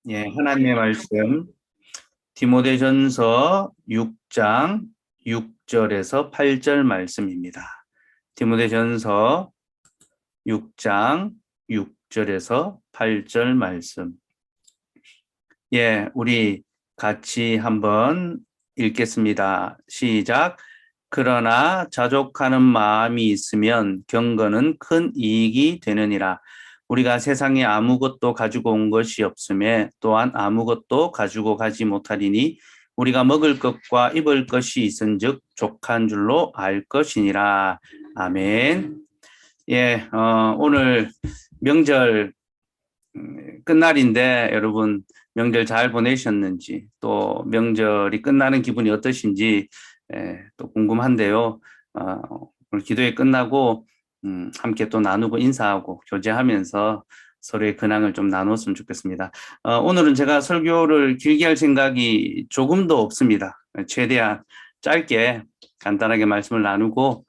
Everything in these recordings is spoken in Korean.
예, 하나님의 말씀 디모데전서 6장 6절에서 8절 말씀입니다. 디모데전서 6장 6절에서 8절 말씀. 예, 우리 같이 한번 읽겠습니다. 시작. 그러나 자족하는 마음이 있으면 경건은 큰 이익이 되느니라. 우리가 세상에 아무것도 가지고 온 것이 없음에 또한 아무것도 가지고 가지 못하리니 우리가 먹을 것과 입을 것이 있은즉 족한 줄로 알 것이니라. 아멘. 예, 오늘 명절 끝날인데 여러분 명절 잘 보내셨는지 또 명절이 끝나는 기분이 어떠신지 또 궁금한데요. 오늘 기도회 끝나고 함께 또 나누고 인사하고 교제하면서 서로의 근황을 좀 나눴으면 좋겠습니다. 오늘은 제가 설교를 길게 할 생각이 조금도 없습니다. 최대한 짧게 간단하게 말씀을 나누고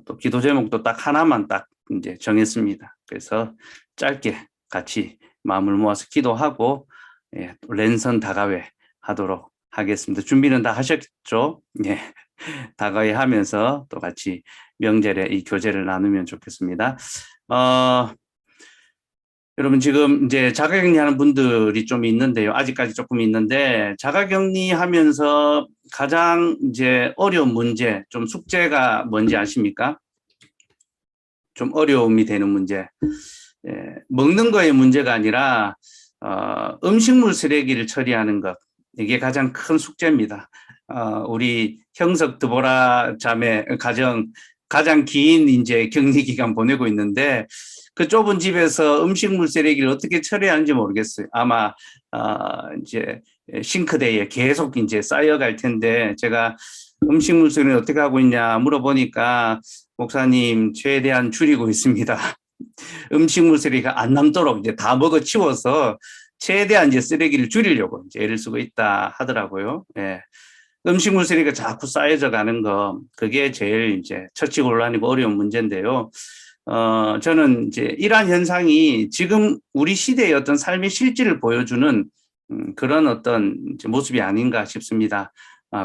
또 기도 제목도 딱 하나만 딱 이제 정했습니다. 그래서 짧게 같이 마음을 모아서 기도하고 랜선 다가회 하도록 하겠습니다. 준비는 다 하셨죠? 예. 다가회 하면서 또 같이 명절에 이 교제를 나누면 좋겠습니다. 여러분 지금 이제 자가격리하는 분들이 좀 있는데요. 아직까지 조금 있는데 자가격리하면서 가장 이제 어려운 문제, 좀 숙제가 뭔지 아십니까? 좀 어려움이 되는 문제. 먹는 거의 문제가 아니라 음식물 쓰레기를 처리하는 것. 이게 가장 큰 숙제입니다. 우리 형석 드보라 자매 가장 긴 이제 격리 기간 보내고 있는데 그 좁은 집에서 음식물 쓰레기를 어떻게 처리하는지 모르겠어요. 아마 이제 싱크대에 계속 이제 쌓여갈 텐데 제가 음식물 쓰레기를 어떻게 하고 있냐 물어보니까 목사님 최대한 줄이고 있습니다. 음식물 쓰레기가 안 남도록 이제 다 먹어 치워서 최대한 이제 쓰레기를 줄이려고 이제 애를 쓰고 있다 하더라고요. 예. 음식물 쓰레기가 자꾸 쌓여져 가는 거, 그게 제일 이제 처치곤란이고 어려운 문제인데요. 저는 이제 이러한 현상이 지금 우리 시대의 어떤 삶의 실질을 보여주는 그런 어떤 모습이 아닌가 싶습니다.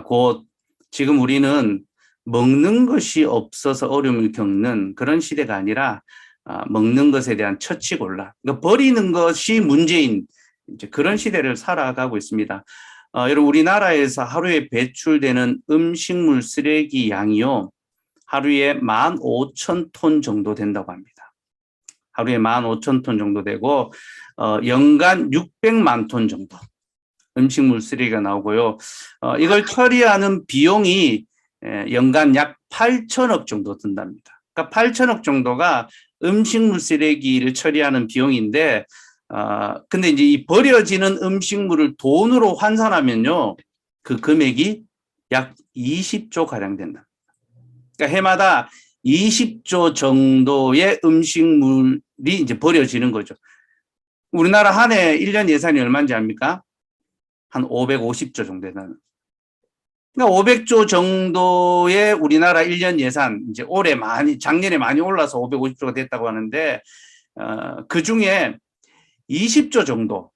곧 지금 우리는 먹는 것이 없어서 어려움을 겪는 그런 시대가 아니라 먹는 것에 대한 처치곤란, 그러니까 버리는 것이 문제인 이제 그런 시대를 살아가고 있습니다. 여러분 우리나라에서 하루에 배출되는 음식물 쓰레기 양이요 하루에 15,000톤 정도 된다고 합니다. 하루에 15,000톤 정도 되고 연간 600만 톤 정도 음식물 쓰레기가 나오고요. 이걸 처리하는 비용이 연간 약 8천억 정도 든답니다. 그러니까 8천억 정도가 음식물 쓰레기를 처리하는 비용인데 근데 이제 이 버려지는 음식물을 돈으로 환산하면요. 그 금액이 약 20조 가량 된다. 그러니까 해마다 20조 정도의 음식물이 이제 버려지는 거죠. 우리나라 한 해 1년 예산이 얼마인지 압니까? 한 550조 정도 되는. 그러니까 500조 정도의 우리나라 1년 예산, 이제 작년에 많이 올라서 550조가 됐다고 하는데, 그 중에 20조 정도.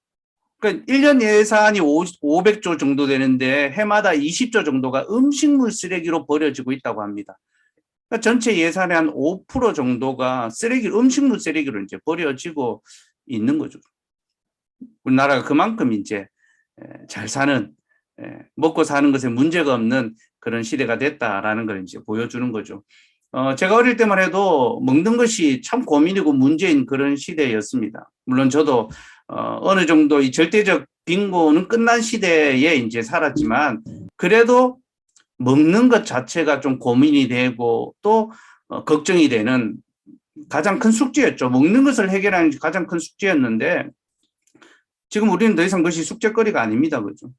그러니까 1년 예산이 500조 정도 되는데 해마다 20조 정도가 음식물 쓰레기로 버려지고 있다고 합니다. 그러니까 전체 예산의 한 5% 정도가 음식물 쓰레기로 이제 버려지고 있는 거죠. 우리나라가 그만큼 이제 잘 사는, 먹고 사는 것에 문제가 없는 그런 시대가 됐다라는 걸 이제 보여주는 거죠. 제가 어릴 때만 해도 먹는 것이 참 고민이고 문제인 그런 시대였습니다. 물론 저도 어느 정도 이 절대적 빈곤은 끝난 시대에 이제 살았지만 그래도 먹는 것 자체가 좀 고민이 되고 또 걱정이 되는 가장 큰 숙제였죠. 먹는 것을 해결하는 게 가장 큰 숙제였는데 지금 우리는 더 이상 그것이 숙제거리가 아닙니다. 그죠?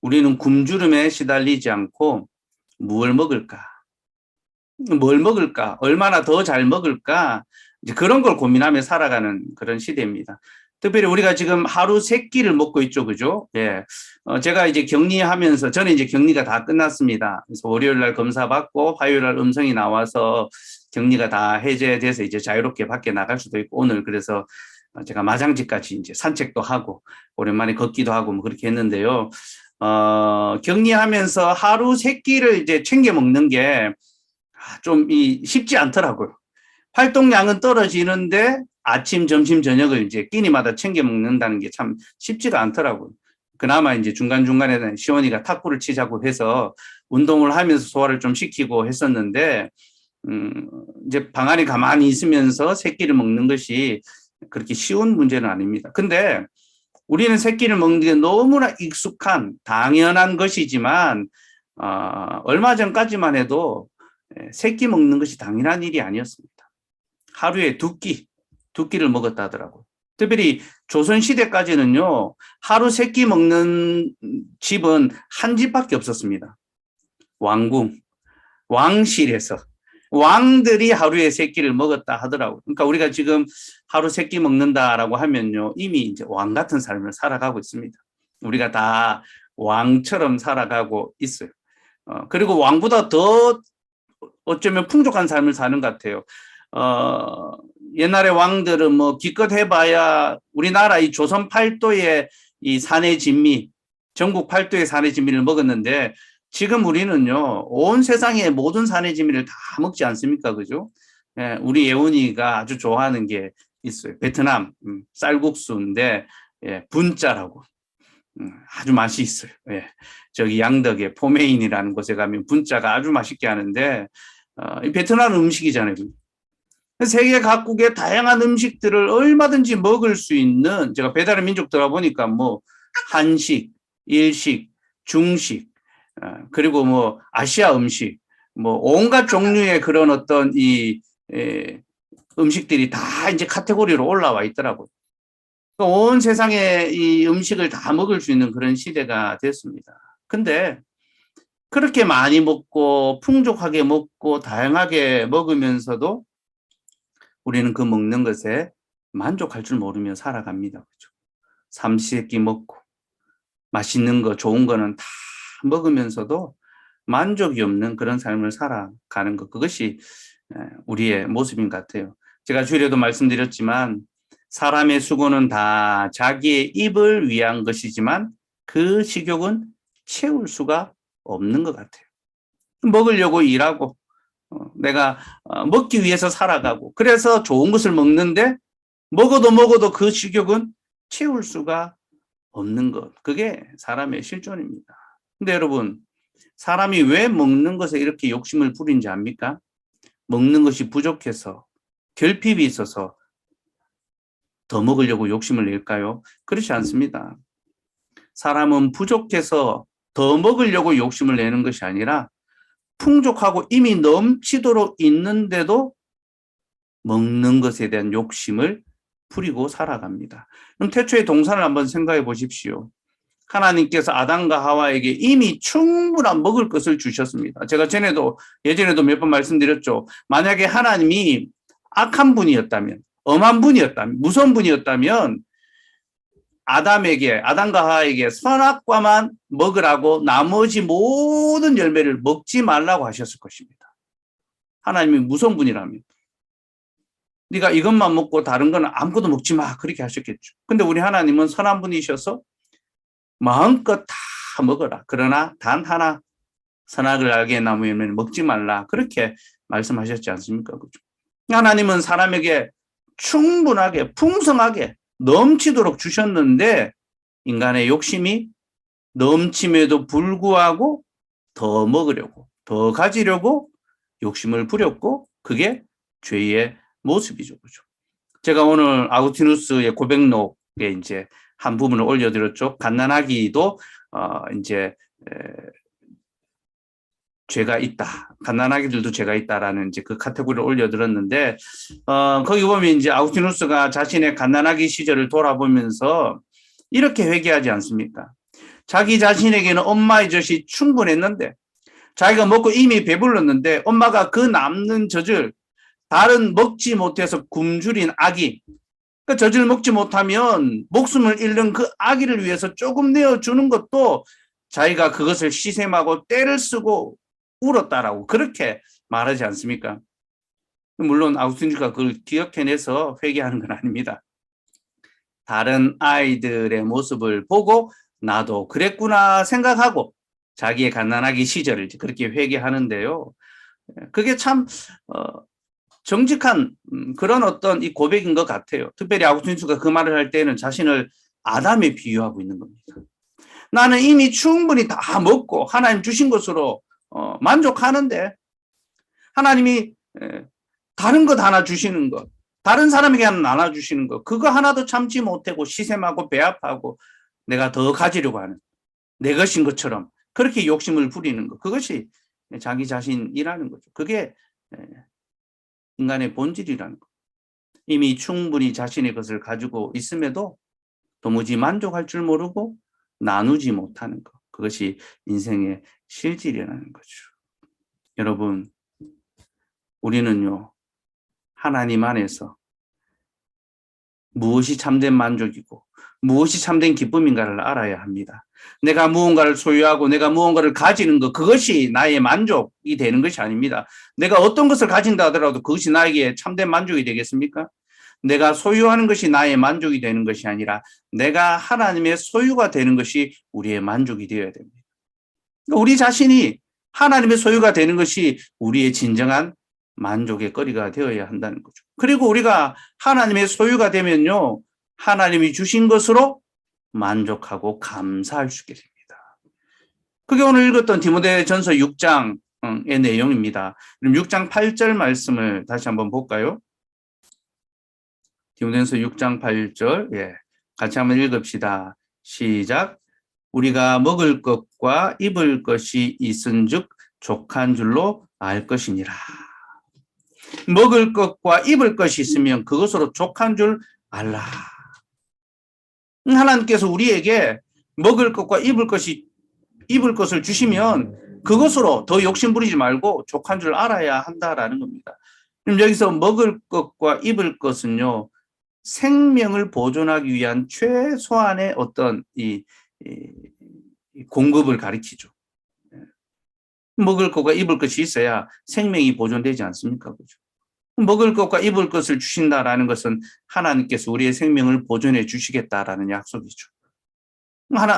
우리는 굶주림에 시달리지 않고 뭘 먹을까? 얼마나 더 잘 먹을까? 이제 그런 걸 고민하며 살아가는 그런 시대입니다. 특별히 우리가 지금 하루 세 끼를 먹고 있죠, 그죠? 예. 제가 이제 격리하면서, 저는 이제 격리가 다 끝났습니다. 그래서 월요일 날 검사 받고 화요일 날 음성이 나와서 격리가 다 해제돼서 이제 자유롭게 밖에 나갈 수도 있고, 오늘 그래서 제가 마장지까지 이제 산책도 하고 오랜만에 걷기도 하고 뭐 그렇게 했는데요. 격리하면서 하루 3끼를 이제 챙겨 먹는 게 좀 쉽지 않더라고요. 활동량은 떨어지는데 아침, 점심, 저녁을 이제 끼니마다 챙겨 먹는다는 게 참 쉽지가 않더라고요. 그나마 이제 중간중간에 시원이가 탁구를 치자고 해서 운동을 하면서 소화를 좀 시키고 했었는데, 이제 방 안에 가만히 있으면서 새끼를 먹는 것이 그렇게 쉬운 문제는 아닙니다. 근데 우리는 새끼를 먹는 게 너무나 익숙한 당연한 것이지만 얼마 전까지만 해도 새끼 먹는 것이 당연한 일이 아니었습니다. 하루에 2끼를 먹었다 하더라고요. 특별히 조선시대까지는요, 하루 3끼 먹는 집은 한 집밖에 없었습니다. 왕궁, 왕실에서. 왕들이 하루에 3끼를 먹었다 하더라고요. 그러니까 우리가 지금 하루 3끼 먹는다라고 하면요, 이미 이제 왕 같은 삶을 살아가고 있습니다. 우리가 다 왕처럼 살아가고 있어요. 그리고 왕보다 더 어쩌면 풍족한 삶을 사는 것 같아요. 옛날에 왕들은 뭐 기껏 해봐야 우리나라 이 조선 팔도의 이 산의 진미, 전국 팔도의 산의 진미를 먹었는데 지금 우리는요, 온 세상의 모든 산의 진미를 다 먹지 않습니까? 그죠? 예, 우리 예원이가 아주 좋아하는 게 있어요. 베트남 쌀국수인데, 예, 분짜라고. 아주 맛이 있어요. 예. 저기 양덕의 포메인이라는 곳에 가면 분짜가 아주 맛있게 하는데, 이 베트남 음식이잖아요. 세계 각국의 다양한 음식들을 얼마든지 먹을 수 있는, 제가 배달의 민족 들어보니까 뭐 한식, 일식, 중식, 그리고 뭐 아시아 음식, 뭐 온갖 종류의 그런 어떤 음식들이 다 이제 카테고리로 올라와 있더라고요. 온 세상에 이 음식을 다 먹을 수 있는 그런 시대가 됐습니다. 근데 그렇게 많이 먹고 풍족하게 먹고 다양하게 먹으면서도 우리는 그 먹는 것에 만족할 줄 모르며 살아갑니다. 그렇죠? 삼시세끼 먹고 맛있는 거 좋은 거는 다 먹으면서도 만족이 없는 그런 삶을 살아가는 것, 그것이 우리의 모습인 것 같아요. 제가 주일에도 말씀드렸지만 사람의 수고는 다 자기의 입을 위한 것이지만 그 식욕은 채울 수가 없는 것 같아요. 먹으려고 일하고 내가 먹기 위해서 살아가고 그래서 좋은 것을 먹는데 먹어도 그 식욕은 채울 수가 없는 것. 그게 사람의 실존입니다. 근데 여러분, 사람이 왜 먹는 것에 이렇게 욕심을 부린지 압니까? 먹는 것이 부족해서, 결핍이 있어서 더 먹으려고 욕심을 낼까요? 그렇지 않습니다. 사람은 부족해서 더 먹으려고 욕심을 내는 것이 아니라 풍족하고 이미 넘치도록 있는데도 먹는 것에 대한 욕심을 부리고 살아갑니다. 그럼 태초의 동산을 한번 생각해 보십시오. 하나님께서 아담과 하와에게 이미 충분한 먹을 것을 주셨습니다. 제가 예전에도 몇 번 말씀드렸죠. 만약에 하나님이 악한 분이었다면, 엄한 분이었다면, 무서운 분이었다면 아담과 하와에게 선악과만 먹으라고 나머지 모든 열매를 먹지 말라고 하셨을 것입니다. 하나님이 무서운 분이라면. 네가 이것만 먹고 다른 거는 아무것도 먹지 마. 그렇게 하셨겠죠. 근데 우리 하나님은 선한 분이셔서 마음껏 다 먹어라. 그러나 단 하나 선악을 알게 나무 열매는 먹지 말라. 그렇게 말씀하셨지 않습니까? 그죠? 하나님은 사람에게 충분하게 풍성하게 넘치도록 주셨는데 인간의 욕심이 넘침에도 불구하고 더 먹으려고 더 가지려고 욕심을 부렸고 그게 죄의 모습이죠. 그죠? 제가 오늘 아우구스티누스의 고백록에 이제 한 부분을 올려드렸죠. 갓난아기도 이제 죄가 있다. 갓난아기들도 죄가 있다라는 이제 그 카테고리를 올려드렸는데 거기 보면 이제 아우구스티누스가 자신의 갓난아기 시절을 돌아보면서 이렇게 회개하지 않습니까? 자기 자신에게는 엄마의 젖이 충분했는데 자기가 먹고 이미 배불렀는데 엄마가 그 남는 젖을 다른 먹지 못해서 굶주린 아기, 그 젖을 먹지 못하면 목숨을 잃는 그 아기를 위해서 조금 내어주는 것도 자기가 그것을 시샘하고 떼를 쓰고 울었다라고 그렇게 말하지 않습니까? 물론 아우구스티누스가 그걸 기억해내서 회개하는 건 아닙니다. 다른 아이들의 모습을 보고 나도 그랬구나 생각하고 자기의 갓난아기 시절을 그렇게 회개하는데요. 그게 참 정직한 그런 어떤 이 고백인 것 같아요. 특별히 아구스티누스가 그 말을 할 때는 자신을 아담에 비유하고 있는 겁니다. 나는 이미 충분히 다 먹고 하나님 주신 것으로 만족하는데 하나님이 다른 것 하나 주시는 것, 다른 사람에게 하나 나눠주시는 것, 그거 하나도 참지 못하고 시샘하고 배합하고 내가 더 가지려고 하는 내 것인 것처럼 그렇게 욕심을 부리는 것, 그것이 자기 자신이라는 거죠. 그게 인간의 본질이라는 것. 이미 충분히 자신의 것을 가지고 있음에도 도무지 만족할 줄 모르고 나누지 못하는 것. 그것이 인생의 실질이라는 거죠. 여러분, 우리는요, 하나님 안에서 무엇이 참된 만족이고 무엇이 참된 기쁨인가를 알아야 합니다. 내가 무언가를 소유하고 내가 무언가를 가지는 것, 그것이 나의 만족이 되는 것이 아닙니다. 내가 어떤 것을 가진다 하더라도 그것이 나에게 참된 만족이 되겠습니까? 내가 소유하는 것이 나의 만족이 되는 것이 아니라 내가 하나님의 소유가 되는 것이 우리의 만족이 되어야 됩니다. 우리 자신이 하나님의 소유가 되는 것이 우리의 진정한 만족의 거리가 되어야 한다는 거죠. 그리고 우리가 하나님의 소유가 되면요, 하나님이 주신 것으로 만족하고 감사할 수 있게 됩니다. 그게 오늘 읽었던 디모데전서 6장의 내용입니다. 그럼 6장 8절 말씀을 다시 한번 볼까요? 디모데전서 6장 8절, 같이 한번 읽읍시다. 시작. 우리가 먹을 것과 입을 것이 있은즉 족한 줄로 알 것이니라. 먹을 것과 입을 것이 있으면 그것으로 족한 줄 알라. 하나님께서 우리에게 먹을 것과 입을 것을 주시면 그것으로 더 욕심 부리지 말고 족한 줄 알아야 한다라는 겁니다. 그럼 여기서 먹을 것과 입을 것은요, 생명을 보존하기 위한 최소한의 어떤 이 공급을 가리키죠. 먹을 것과 입을 것이 있어야 생명이 보존되지 않습니까? 그죠? 먹을 것과 입을 것을 주신다라는 것은 하나님께서 우리의 생명을 보존해 주시겠다라는 약속이죠.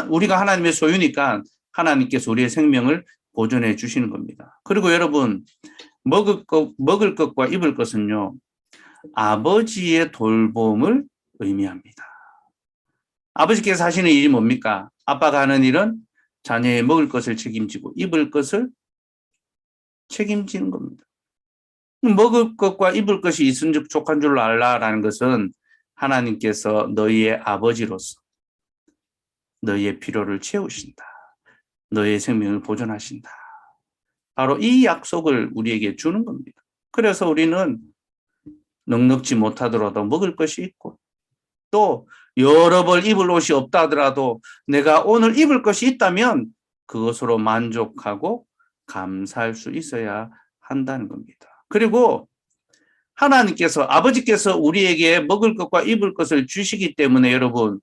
우리가 하나님의 소유니까 하나님께서 우리의 생명을 보존해 주시는 겁니다. 그리고 여러분, 먹을 것과 입을 것은요, 아버지의 돌봄을 의미합니다. 아버지께서 하시는 일이 뭡니까? 아빠가 하는 일은 자녀의 먹을 것을 책임지고 입을 것을 책임지는 겁니다. 먹을 것과 입을 것이 있은즉 족한 줄로 알라라는 것은 하나님께서 너희의 아버지로서 너희의 필요를 채우신다. 너희의 생명을 보존하신다. 바로 이 약속을 우리에게 주는 겁니다. 그래서 우리는 넉넉지 못하더라도 먹을 것이 있고 또 여러 벌 입을 옷이 없다 하더라도 내가 오늘 입을 것이 있다면 그것으로 만족하고 감사할 수 있어야 한다는 겁니다. 그리고 하나님께서, 아버지께서 우리에게 먹을 것과 입을 것을 주시기 때문에 여러분,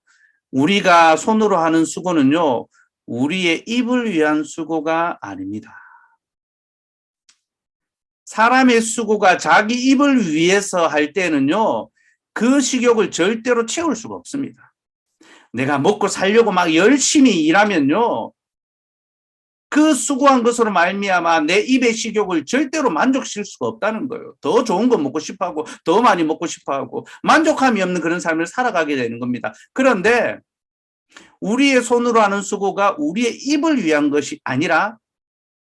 우리가 손으로 하는 수고는요, 우리의 입을 위한 수고가 아닙니다. 사람의 수고가 자기 입을 위해서 할 때는요, 그 식욕을 절대로 채울 수가 없습니다. 내가 먹고 살려고 막 열심히 일하면요, 그 수고한 것으로 말미암아 내 입의 식욕을 절대로 만족시킬 수가 없다는 거예요. 더 좋은 거 먹고 싶어하고 더 많이 먹고 싶어하고 만족함이 없는 그런 삶을 살아가게 되는 겁니다. 그런데 우리의 손으로 하는 수고가 우리의 입을 위한 것이 아니라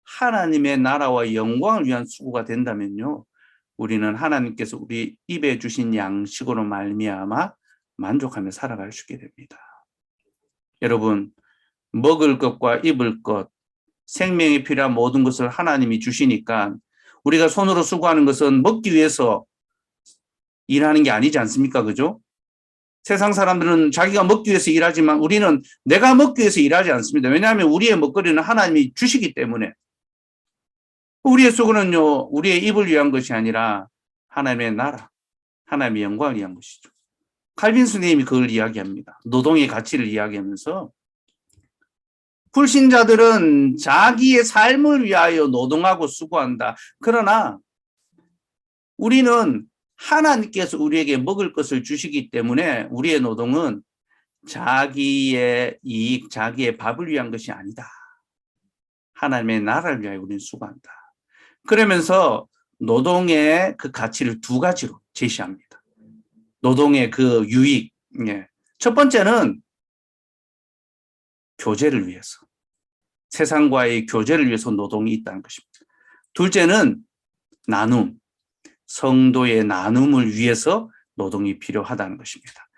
하나님의 나라와 영광을 위한 수고가 된다면요, 우리는 하나님께서 우리 입에 주신 양식으로 말미암아 만족하며 살아갈 수 있게 됩니다. 여러분, 먹을 것과 입을 것, 생명이 필요한 모든 것을 하나님이 주시니까 우리가 손으로 수고하는 것은 먹기 위해서 일하는 게 아니지 않습니까? 그죠? 세상 사람들은 자기가 먹기 위해서 일하지만 우리는 내가 먹기 위해서 일하지 않습니다. 왜냐하면 우리의 먹거리는 하나님이 주시기 때문에. 우리의 수고는요, 우리의 입을 위한 것이 아니라 하나님의 나라, 하나님의 영광을 위한 것이죠. 칼빈 스님이 그걸 이야기합니다. 노동의 가치를 이야기하면서 불신자들은 자기의 삶을 위하여 노동하고 수고한다. 그러나 우리는 하나님께서 우리에게 먹을 것을 주시기 때문에 우리의 노동은 자기의 이익, 자기의 밥을 위한 것이 아니다. 하나님의 나라를 위하여 우리는 수고한다. 그러면서 노동의 그 가치를 두 가지로 제시합니다. 노동의 그 유익. 예. 첫 번째는 교제를 위해서. 세상과의 교제를 위해서 노동이 있다는 것입니다. 둘째는 나눔. 성도의 나눔을 위해서 노동이 필요하다는 것입니다.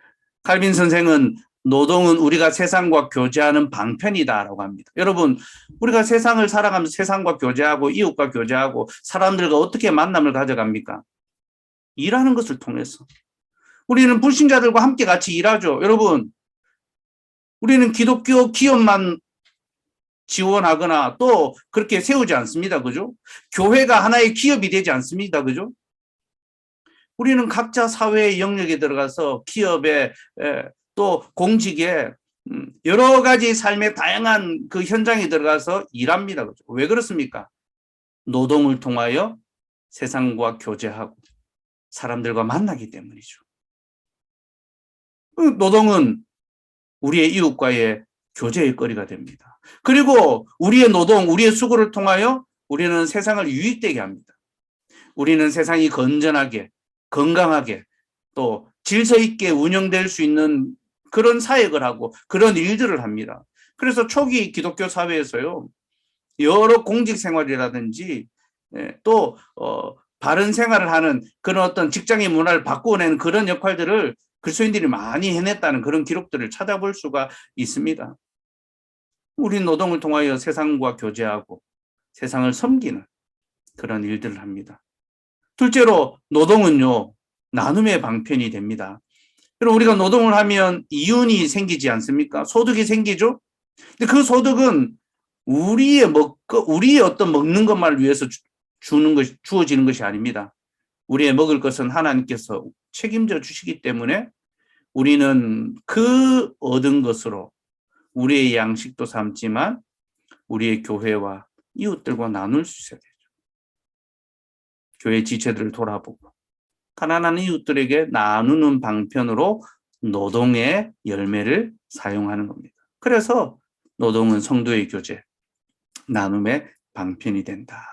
칼빈 선생은 노동은 우리가 세상과 교제하는 방편이다라고 합니다. 여러분, 우리가 세상을 살아가면서 세상과 교제하고 이웃과 교제하고 사람들과 어떻게 만남을 가져갑니까? 일하는 것을 통해서. 우리는 불신자들과 함께 같이 일하죠. 여러분, 우리는 기독교 기업만 지원하거나 또 그렇게 세우지 않습니다. 그죠? 교회가 하나의 기업이 되지 않습니다. 그죠? 우리는 각자 사회의 영역에 들어가서 기업에 또 공직에 여러 가지 삶의 다양한 그 현장에 들어가서 일합니다. 그죠? 왜 그렇습니까? 노동을 통하여 세상과 교제하고 사람들과 만나기 때문이죠. 노동은 우리의 이웃과의 교제의 거리가 됩니다. 그리고 우리의 노동, 우리의 수고를 통하여 우리는 세상을 유익되게 합니다. 우리는 세상이 건전하게, 건강하게 또 질서 있게 운영될 수 있는 그런 사역을 하고 그런 일들을 합니다. 그래서 초기 기독교 사회에서요, 여러 공직 생활이라든지 또 바른 생활을 하는 그런 어떤 직장의 문화를 바꾸어내는 그런 역할들을 그리스도인들이 많이 해냈다는 그런 기록들을 찾아볼 수가 있습니다. 우리 노동을 통하여 세상과 교제하고 세상을 섬기는 그런 일들을 합니다. 둘째로 노동은요, 나눔의 방편이 됩니다. 그럼 우리가 노동을 하면 이윤이 생기지 않습니까? 소득이 생기죠? 근데 그 소득은 우리의 어떤 먹는 것만을 위해서 주어지는 것이 아닙니다. 우리의 먹을 것은 하나님께서 책임져 주시기 때문에 우리는 그 얻은 것으로 우리의 양식도 삼지만 우리의 교회와 이웃들과 나눌 수 있어야 되죠. 교회 지체들을 돌아보고 가난한 이웃들에게 나누는 방편으로 노동의 열매를 사용하는 겁니다. 그래서 노동은 성도의 교제, 나눔의 방편이 된다.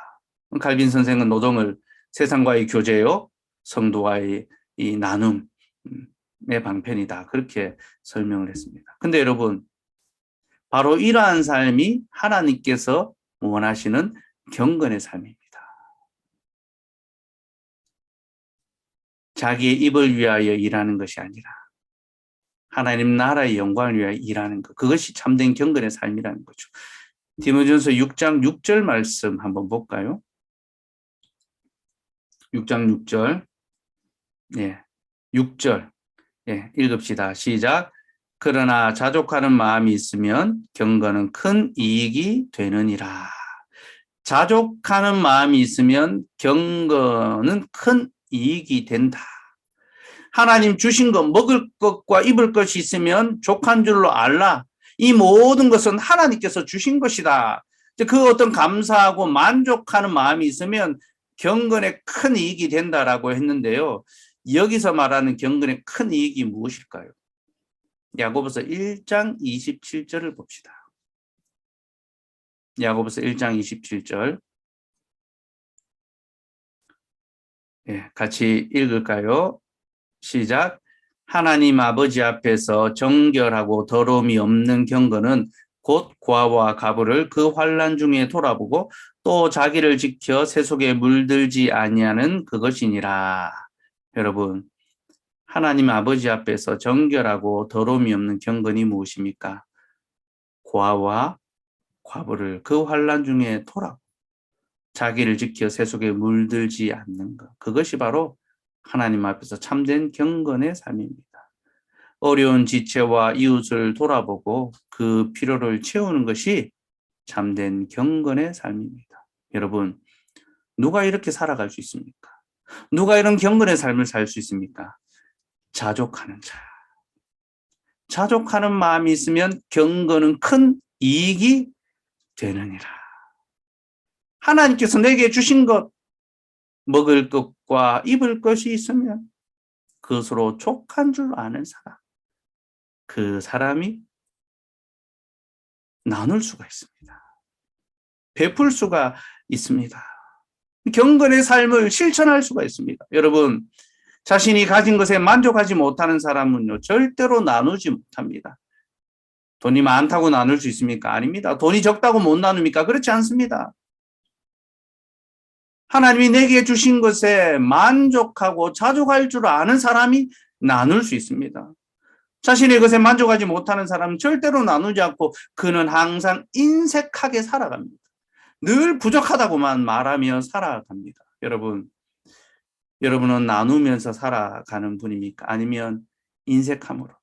칼빈 선생은 노동을 세상과의 교제요, 성도와의 이 나눔의 방편이다. 그렇게 설명을 했습니다. 근데 여러분, 바로 이러한 삶이 하나님께서 원하시는 경건의 삶입니다. 자기의 입을 위하여 일하는 것이 아니라 하나님 나라의 영광을 위하여 일하는 것. 그것이 참된 경건의 삶이라는 거죠. 디모데전서 6장 6절 말씀 한번 볼까요? 6장 6절. 예. 6절. 예, 읽읍시다. 시작. 그러나 자족하는 마음이 있으면 경건은 큰 이익이 되느니라. 자족하는 마음이 있으면 경건은 큰 이익이 된다. 하나님 주신 것, 먹을 것과 입을 것이 있으면 족한 줄로 알라. 이 모든 것은 하나님께서 주신 것이다. 그 어떤 감사하고 만족하는 마음이 있으면 경건에 큰 이익이 된다라고 했는데요. 여기서 말하는 경건의 큰 이익이 무엇일까요? 야고보서 1장 27절을 봅시다. 야고보서 1장 27절. 예, 같이 읽을까요? 시작. 하나님 아버지 앞에서 정결하고 더러움이 없는 경건은 곧 고아와 가부를 그 환난 중에 돌아보고 또 자기를 지켜 세속에 물들지 아니하는 그것이니라. 여러분, 하나님 아버지 앞에서 정결하고 더러움이 없는 경건이 무엇입니까? 고아와 과부를 그 환난 중에 돌아보고 자기를 지켜 세속에 물들지 않는 것. 그것이 바로 하나님 앞에서 참된 경건의 삶입니다. 어려운 지체와 이웃을 돌아보고 그 필요를 채우는 것이 참된 경건의 삶입니다. 여러분, 누가 이렇게 살아갈 수 있습니까? 누가 이런 경건의 삶을 살 수 있습니까? 자족하는 자. 자족하는 마음이 있으면 경건은 큰 이익이 되느니라. 하나님께서 내게 주신 것, 먹을 것과 입을 것이 있으면 그것으로 족한 줄 아는 사람. 그 사람이 나눌 수가 있습니다. 베풀 수가 있습니다. 경건의 삶을 실천할 수가 있습니다. 여러분, 자신이 가진 것에 만족하지 못하는 사람은요, 절대로 나누지 못합니다. 돈이 많다고 나눌 수 있습니까? 아닙니다. 돈이 적다고 못 나눕니까? 그렇지 않습니다. 하나님이 내게 주신 것에 만족하고 자족할 줄 아는 사람이 나눌 수 있습니다. 자신의 것에 만족하지 못하는 사람은 절대로 나누지 않고 그는 항상 인색하게 살아갑니다. 늘 부족하다고만 말하며 살아갑니다. 여러분은 나누면서 살아가는 분입니까? 아니면 인색함으로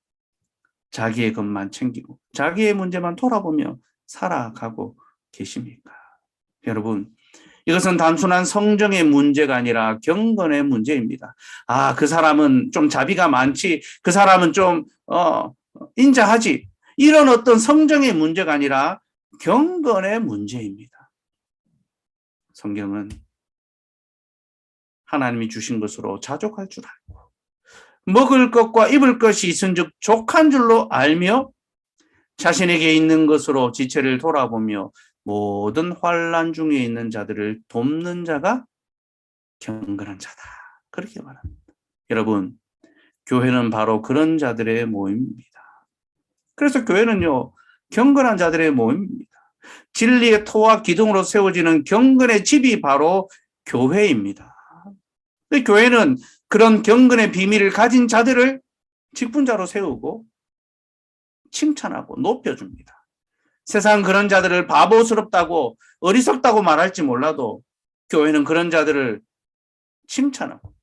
자기의 것만 챙기고 자기의 문제만 돌아보며 살아가고 계십니까? 여러분, 이것은 단순한 성정의 문제가 아니라 경건의 문제입니다. 그 사람은 좀 자비가 많지, 그 사람은 좀 인자하지, 이런 어떤 성정의 문제가 아니라 경건의 문제입니다. 성경은 하나님이 주신 것으로 자족할 줄 알고 먹을 것과 입을 것이 있은즉 족한 줄로 알며 자신에게 있는 것으로 지체를 돌아보며 모든 환난 중에 있는 자들을 돕는 자가 경건한 자다. 그렇게 말합니다. 여러분, 교회는 바로 그런 자들의 모임입니다. 그래서 교회는요, 경건한 자들의 모임입니다. 진리의 토와 기둥으로 세워지는 경건의 집이 바로 교회입니다. 교회는 그런 경건의 비밀을 가진 자들을 직분자로 세우고 칭찬하고 높여줍니다. 세상 그런 자들을 바보스럽다고 어리석다고 말할지 몰라도 교회는 그런 자들을 칭찬하고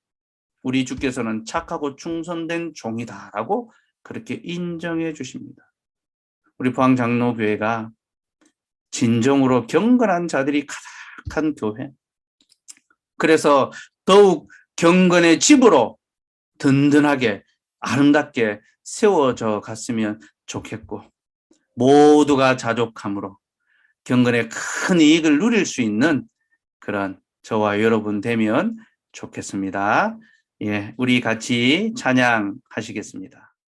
우리 주께서는 착하고 충성된 종이다라고 그렇게 인정해 주십니다. 우리 포항장로교회가 진정으로 경건한 자들이 가득한 교회. 그래서 더욱 경건의 집으로 든든하게 아름답게 세워져 갔으면 좋겠고 모두가 자족함으로 경건의 큰 이익을 누릴 수 있는 그런 저와 여러분 되면 좋겠습니다. 우리 같이 찬양하시겠습니다.